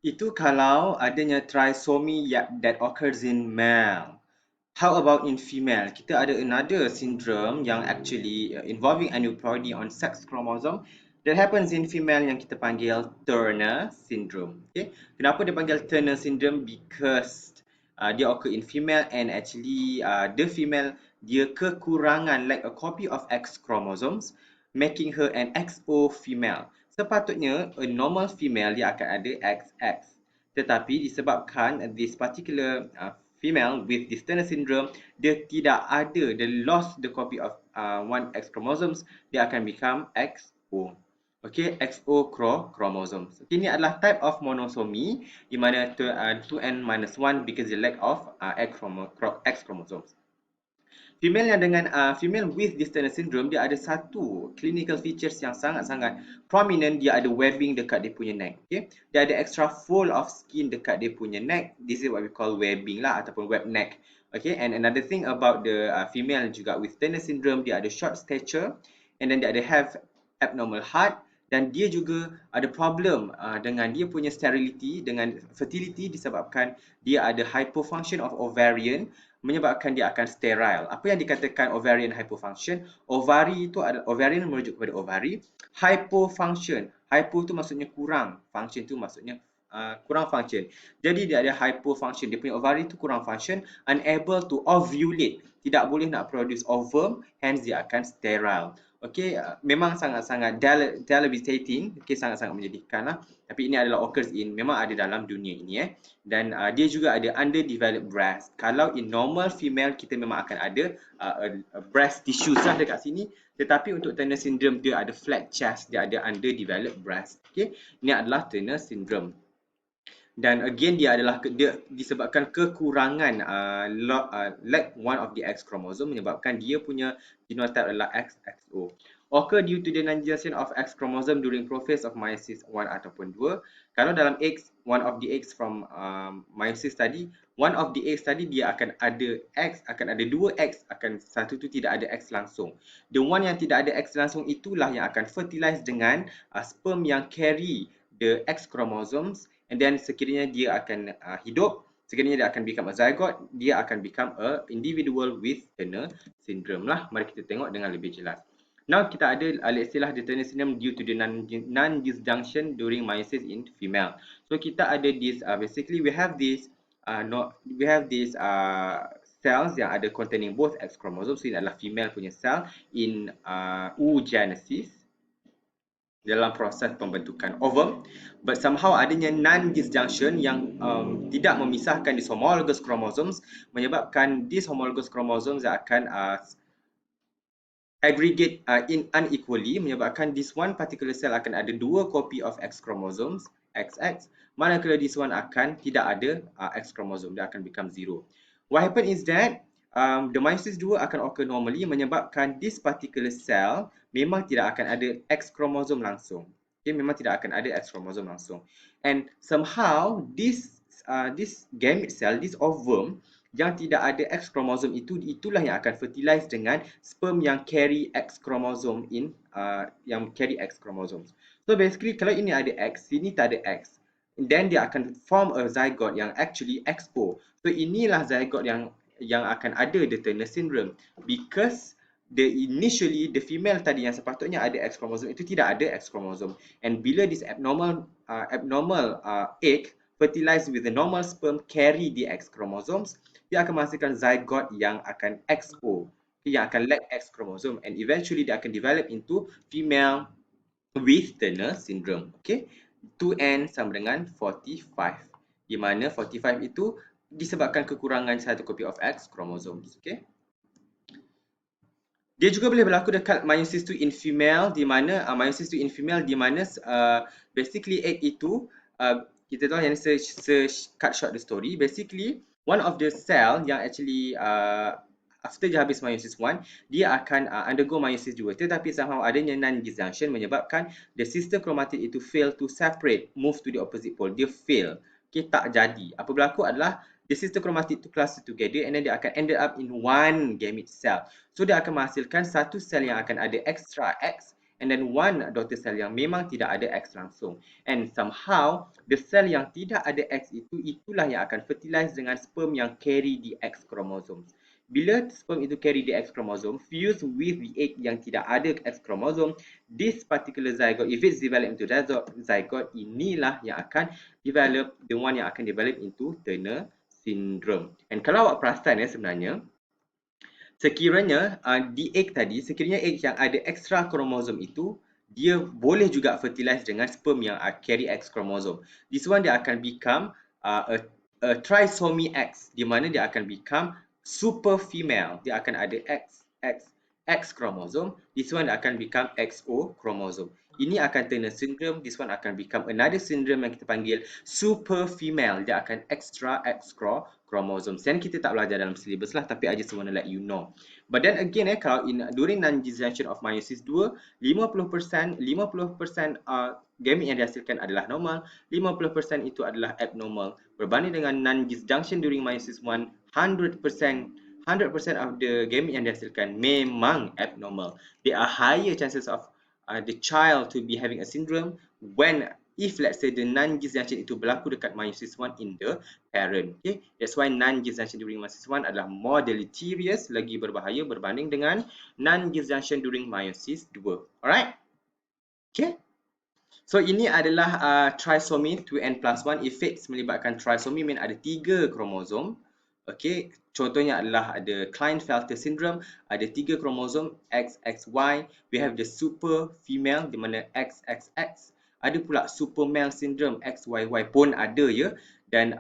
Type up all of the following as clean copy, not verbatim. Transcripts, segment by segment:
Itu kalau adanya trisomy that occurs in male. How about in female? Kita ada another syndrome yang actually involving aneuploidy on sex chromosome that happens in female yang kita panggil Turner syndrome. Okay? Kenapa dia panggil Turner syndrome? Because dia occur in female and actually the female dia kekurangan like a copy of X chromosomes making her an XO female. Sepatutnya a normal female dia akan ada XX. Tetapi disebabkan this particular female with this Turner syndrome, dia tidak ada, dia lost the copy of one X chromosomes, dia akan become XO. Okay, XO chromosomes. Okay, ini adalah type of monosomy di mana 2n-1 because the lack of X chromosomes. Female yang dengan female with this Turner syndrome, dia ada satu clinical features yang sangat-sangat prominent. Dia ada webbing dekat dia punya neck. Okay? Dia ada extra fold of skin dekat dia punya neck. This is what we call webbing lah ataupun web neck. Okay, and another thing about the female juga with Turner syndrome, dia ada short stature and then dia ada have abnormal heart dan dia juga ada problem dengan dia punya sterility, dengan fertility disebabkan dia ada hypofunction of ovarian menyebabkan dia akan sterile. Apa yang dikatakan ovarian hypofunction? Ovari itu adalah ovarian merujuk kepada ovari. Hypofunction. Hypo itu maksudnya kurang. Function itu maksudnya kurang function. Jadi dia ada hypofunction. Dia punya ovari itu kurang function. Unable to ovulate. Tidak boleh nak produce ovum. Hence dia akan sterile. Okay, memang sangat-sangat debilitating. Okay, sangat-sangat menyedihkan lah. Tapi ini adalah occurs in, memang ada dalam dunia ini dan dia juga ada underdeveloped breast. Kalau in normal female kita memang akan ada breast tissues lah dekat sini, tetapi untuk Turner syndrome dia ada flat chest, dia ada underdeveloped breast. Okay, ini adalah Turner syndrome. Dan again dia disebabkan kekurangan lack one of the X chromosome menyebabkan dia punya genotype adalah XXO. Occur due to the nondisjunction of X chromosome during prophase of meiosis 1 ataupun 2. Kalau dalam X, one of the X from meiosis tadi, one of the X tadi dia akan ada X, akan ada dua X, akan satu tu tidak ada X langsung. The one yang tidak ada X langsung itulah yang akan fertilize dengan sperm yang carry the X chromosomes. And then sekiranya dia akan hidup, sekiranya dia akan become a zygote, dia akan become a individual with Turner syndrome lah. Mari kita tengok dengan lebih jelas. Now kita ada let's say lah the Turner syndrome due to the non-disjunction during meiosis in female. So kita ada this basically we have this cells yang ada containing both X chromosomes. So ini adalah female punya cell in oogenesis, dalam proses pembentukan ovum, but somehow adanya non-disjunction yang tidak memisahkan these homologous chromosomes menyebabkan these homologous chromosomes akan aggregate unequally, menyebabkan this one particular cell akan ada dua copy of X chromosomes XX, manakala this one akan tidak ada X chromosome, dia akan become zero. What happen is that the meiosis 2 akan occur normally menyebabkan this particular cell memang tidak akan ada X chromosome langsung. Okay, memang tidak akan ada X chromosome langsung. And somehow this gamete cell, this ovum yang tidak ada X chromosome itulah yang akan fertilize dengan sperm yang carry X chromosome yang carry X chromosomes. So basically kalau ini ada X, sini tak ada X, then dia akan form a zygote yang actually XO. So inilah zygote yang akan ada the Turner syndrome because initially the female tadi yang sepatutnya ada X chromosome itu tidak ada X chromosome, and bila this abnormal egg fertilize with the normal sperm carry the X chromosomes, dia akan menghasilkan zygote yang akan XO, yang akan lack X chromosome, and eventually dia akan develop into female with Turner syndrome. Okay, 2n sama dengan 45, di mana 45 itu disebabkan kekurangan satu copy of X chromosomes. Okay, dia juga boleh berlaku dekat meiosis 2 in female, di mana meiosis 2 in female di mana basically egg itu kita tahu yang cut short the story, basically one of the cell yang actually after dia habis meiosis 1, dia akan undergo meiosis 2, tetapi somehow adanya non-disjunction menyebabkan the sister chromatid itu fail to separate, move to the opposite pole, dia fail. Okay, tak jadi. Apa berlaku adalah the sister chromatid to cluster together and then dia akan ended up in one gamete cell. So dia akan menghasilkan satu sel yang akan ada extra X and then one daughter cell yang memang tidak ada X langsung. And somehow the cell yang tidak ada X itulah yang akan fertilize dengan sperm yang carry the X chromosomes. Bila sperm itu carry the X chromosome, fuse with the egg yang tidak ada X chromosome, this particular zygote, if it's developed into zygote, inilah yang akan develop, the one yang akan develop into Turner syndrome. And kalau awak perasan sebenarnya, sekiranya di egg tadi, sekiranya egg yang ada extra chromosome itu, dia boleh juga fertilize dengan sperm yang carry X chromosome. This one dia akan become a trisomy X, di mana dia akan become super female. Dia akan ada X chromosome. This one akan become XO chromosome. Ini akan Turner syndrome. This one akan become another syndrome yang kita panggil super female. Dia akan extra X chromosome. Sekarang kita tak belajar dalam syllabus lah, tapi I just want to let you know. But then again, kalau during nondisjunction of meiosis 2, 50% gamete yang dihasilkan adalah normal, 50% itu adalah abnormal. Berbanding dengan nondisjunction during meiosis 1, 100% of the gamete yang dihasilkan memang abnormal. There are higher chances of the child to be having a syndrome if let's say the nondisjunction itu berlaku dekat meiosis 1 in the parent. Okay, that's why nondisjunction during meiosis 1 adalah more deleterious, lagi berbahaya berbanding dengan nondisjunction during meiosis 2. Alright? Okay. So ini adalah trisomy 2n+1 effects melibatkan trisomy, mean ada 3 kromosom. Okay, contohnya adalah ada Klinefelter syndrome, ada 3 kromosom XXY. We have the super female di mana XXX. Ada pula super male syndrome XYY pun ada ya. Dan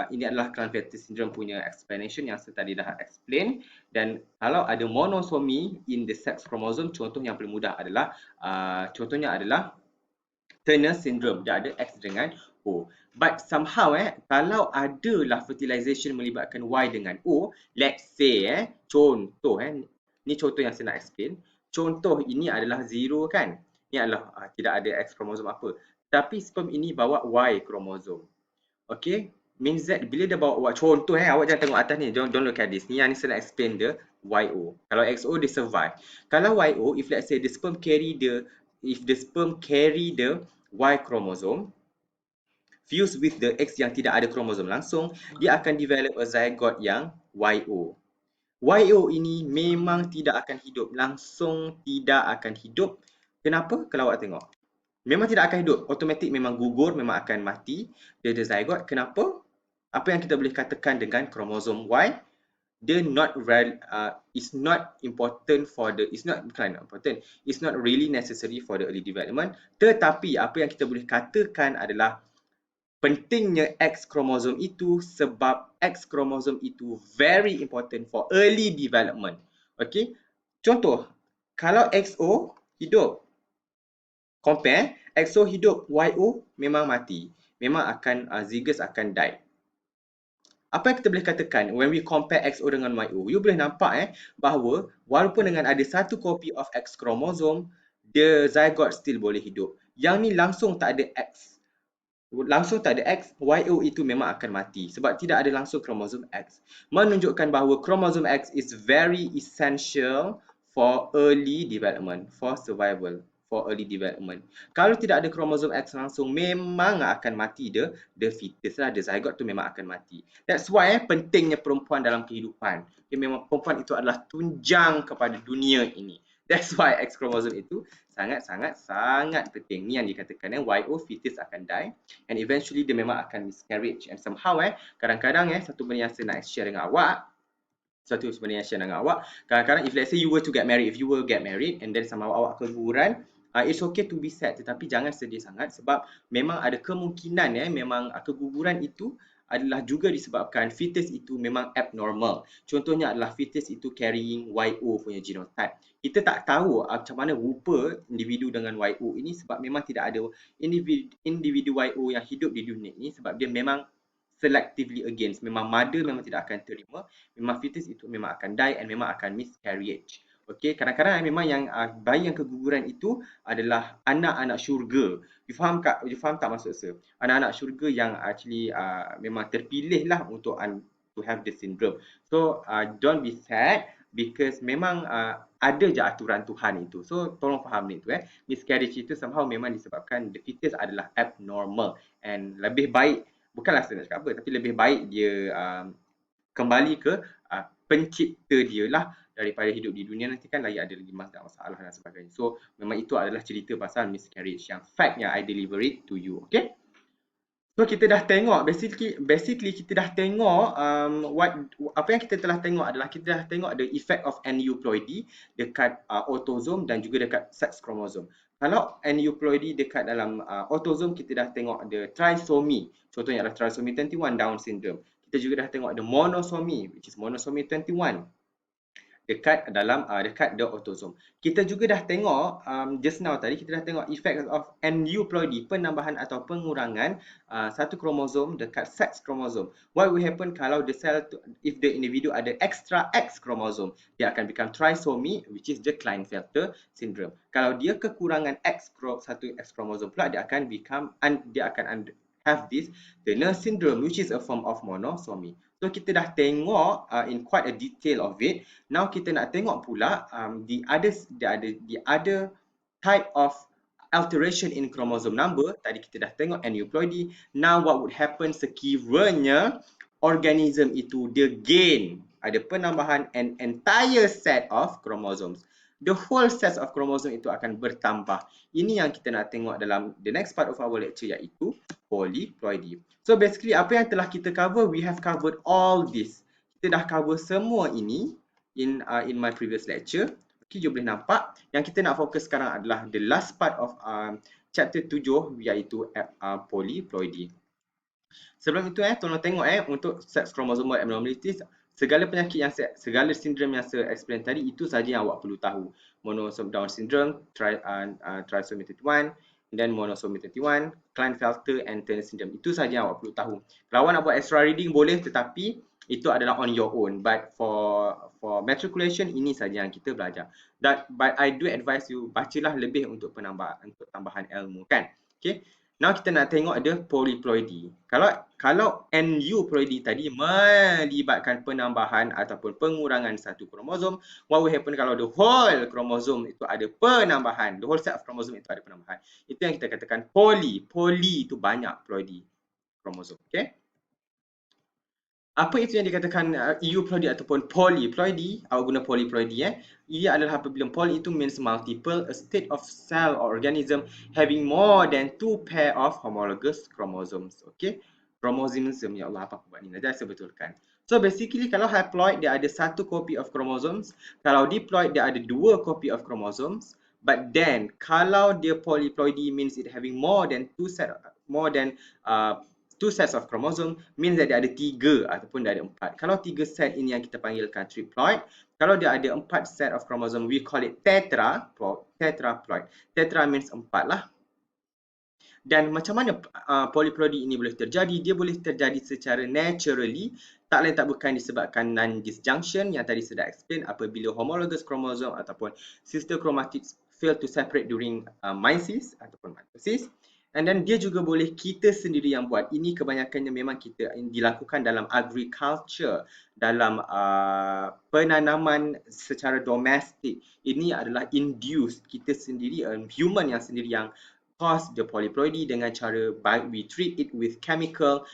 ini adalah Klinefelter syndrome punya explanation yang saya tadi dah explain. Dan kalau ada monosomy in the sex chromosome, contoh yang paling mudah adalah Turner syndrome. Dia ada X dengan O. But somehow kalau adalah fertilization melibatkan Y dengan O, let's say contoh ni contoh yang saya nak explain. Contoh ini adalah 0 kan. Ni adalah tidak ada X kromosom apa. Tapi sperm ini bawa Y kromosom. Okay, means that bila dia bawa contoh awak jangan tengok atas ni, don't look at this. Ni yang ni saya nak explain the YO. Kalau XO dia survive. Kalau YO, if let's say the sperm carry the Y chromosome fuse with the X yang tidak ada kromosom langsung, dia akan develop a zygote yang YO. YO ini memang tidak akan hidup, langsung tidak akan hidup. Kenapa? Kalau awak tengok, memang tidak akan hidup, automatik memang gugur, memang akan mati. Dia ada zygote. Kenapa? Apa yang kita boleh katakan dengan kromosom Y? Dia it's not really necessary for the early development. Tetapi apa yang kita boleh katakan adalah pentingnya X kromosom itu sebab X kromosom itu very important for early development. Okay, contoh kalau XO hidup, compare XO hidup, YO memang mati, memang akan zygous akan die. Apa yang kita boleh katakan when we compare XO dengan YO? You boleh nampak bahawa walaupun dengan ada satu copy of X chromosome, the zygote still boleh hidup. Yang ni langsung tak ada X. YO itu memang akan mati sebab tidak ada langsung kromosom X. Menunjukkan bahawa kromosom X is very essential for early development, for survival, for early development. Kalau tidak ada kromosom X langsung, memang akan mati the fetus lah, the zygote tu memang akan mati. That's why pentingnya perempuan dalam kehidupan. Memang perempuan itu adalah tunjang kepada dunia ini. That's why X chromosome itu sangat penting. Ni yang dikatakan YO, fetus akan die and eventually dia memang akan miscarriage. And somehow kadang-kadang satu benda yang saya nak share dengan awak, kadang-kadang if let's say you were to get married, and then somehow awak keguguran, it's okay to be sad, tetapi jangan sedih sangat sebab memang ada kemungkinan memang keguguran itu adalah juga disebabkan fetus itu memang abnormal. Contohnya adalah fetus itu carrying YO punya genotype. Kita tak tahu macam mana rupa individu dengan YO ini sebab memang tidak ada individu YO yang hidup di dunia ini sebab dia memang selectively against. Memang mother memang tidak akan terima, memang fetus itu memang akan die and memang akan miscarriage. Okey, kadang-kadang memang yang bayi yang keguguran itu adalah anak-anak syurga. You faham tak maksud saya? Anak-anak syurga yang actually memang terpilih lah untuk to have the syndrome. So don't be sad. because memang ada je aturan Tuhan itu. So tolong faham ni tu miscarriage itu somehow memang disebabkan the fetus adalah abnormal, and lebih baik, bukanlah saya nak cakap apa, tapi lebih baik dia kembali ke pencipta dia lah daripada hidup di dunia nanti kan lagi ada lagi masalah dan sebagainya. So memang itu adalah cerita pasal miscarriage yang fact yang I deliver it to you. Okay. So kita dah tengok basically kita dah tengok apa yang kita telah tengok adalah kita dah tengok the effect of aneuploidy dekat autosome dan juga dekat sex chromosome. Kalau aneuploidy dekat dalam autosome, kita dah tengok the trisomy. Contohnya adalah trisomy 21 Down syndrome. Kita juga dah tengok the monosomy, which is monosomy 21 dekat dalam dekat the autosome. Kita juga dah tengok just now tadi kita dah tengok effect of aneuploidy, penambahan atau pengurangan satu kromosom dekat sex chromosome. What will happen kalau the cell if the individu ada extra X chromosome, dia akan become trisomy, which is the Klinefelter syndrome. Kalau dia kekurangan satu X chromosome pula, dia akan have this Turner syndrome, which is a form of monosomy. So kita dah tengok in quite a detail of it. Now kita nak tengok pula the other type of alteration in chromosome number. Tadi kita dah tengok aneuploidy. Now what would happen sekiranya organism itu dia gain, ada penambahan an entire set of chromosomes. The whole set of chromosome itu akan bertambah. Ini yang kita nak tengok dalam the next part of our lecture, iaitu polyploidy. So basically apa yang telah kita cover, we have covered all this. Kita dah cover semua ini in my previous lecture. Okay, you boleh nampak. Yang kita nak fokus sekarang adalah the last part of chapter 7, iaitu polyploidy. Sebelum itu tolong tengok untuk sex chromosomal abnormalities, segala sindrom yang saya explain tadi itu saja yang awak perlu tahu. Monosomy Down syndrome, trisomy 21, dan monosomy 21, Klinefelter and Turner syndrome. Itu saja yang awak perlu tahu. Kalau awak nak buat extra reading boleh, tetapi itu adalah on your own. But for matriculation, ini saja yang kita belajar. But I do advise you bacalah lebih untuk tambahan ilmu kan. Okay. Now kita nak tengok ada polyploidy. Kalau aneuploidy tadi melibatkan penambahan ataupun pengurangan satu kromosom, what will happen kalau the whole chromosome itu ada penambahan, the whole set of chromosome itu ada penambahan. Itu yang kita katakan poly. Poly itu banyak, ploidy kromosom. Okay? Apa itu yang dikatakan EUPLOIDY ataupun polyploidy? Awak guna polyploidy Ia adalah apabila poly itu means multiple, a state of cell or organism having more than two pair of homologous chromosomes. Okay? Chromosomism, ya Allah, apa buat ni? Nanti saya betulkan. So basically kalau haploid dia ada satu copy of chromosomes, kalau diploid dia ada dua copy of chromosomes. But then kalau dia polyploidy means it having more than two sets of chromosome, means that dia ada 3 ataupun dia ada 4. Kalau 3 set ini yang kita panggilkan triploid. Kalau dia ada 4 set of chromosome, we call it tetraploid. Tetra means 4 lah. Dan macam mana polyploidy ini boleh terjadi? Dia boleh terjadi secara naturally, tak lain tak bukan disebabkan Nondisjunction yang tadi saya dah explain, apabila homologous chromosome ataupun sister chromatids fail to separate during meiosis ataupun mitosis. And then dia juga boleh kita sendiri yang buat. Ini kebanyakannya memang kita dilakukan dalam agriculture, dalam penanaman secara domestik. Ini adalah induced, kita sendiri, human yang sendiri yang cause the polyploidy dengan cara we treat it with chemical.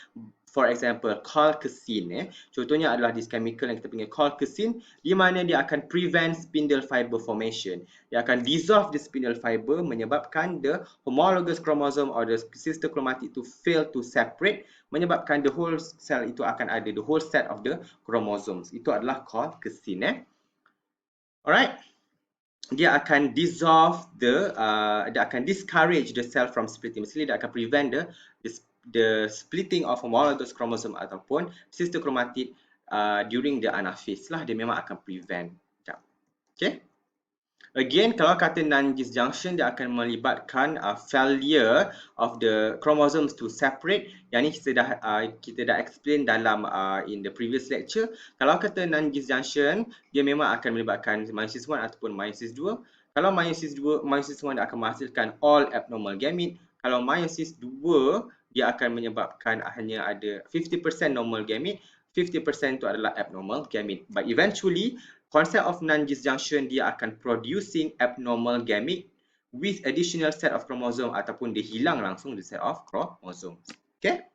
For example, colchicine. Contohnya adalah this chemical yang kita panggil colchicine, di mana dia akan prevent spindle fiber formation. Dia akan dissolve the spindle fiber, menyebabkan the homologous chromosome or the sister chromatid to fail to separate, menyebabkan the whole cell itu akan ada the whole set of the chromosomes. Itu adalah colchicine. Alright. Dia akan dissolve dia akan discourage the cell from splitting. Maksudnya dia akan prevent the splitting of homologous chromosome ataupun sister chromatid during the anaphase lah. Dia memang akan prevent. Okay. Again, kalau kata Nondisjunction, dia akan melibatkan failure of the chromosomes to separate. Yang ni kita dah explain dalam in the previous lecture. Kalau kata Nondisjunction, dia memang akan melibatkan meiosis 1 ataupun meiosis 2. Kalau meiosis 1 dia akan menghasilkan all abnormal gamete. Kalau meiosis 2, dia akan menyebabkan hanya ada 50% normal gamete, 50% itu adalah abnormal gamete. But eventually, Concept of non-disjunction, dia akan producing abnormal gamete with additional set of chromosome ataupun dia hilang langsung the set of chromosomes. Okay?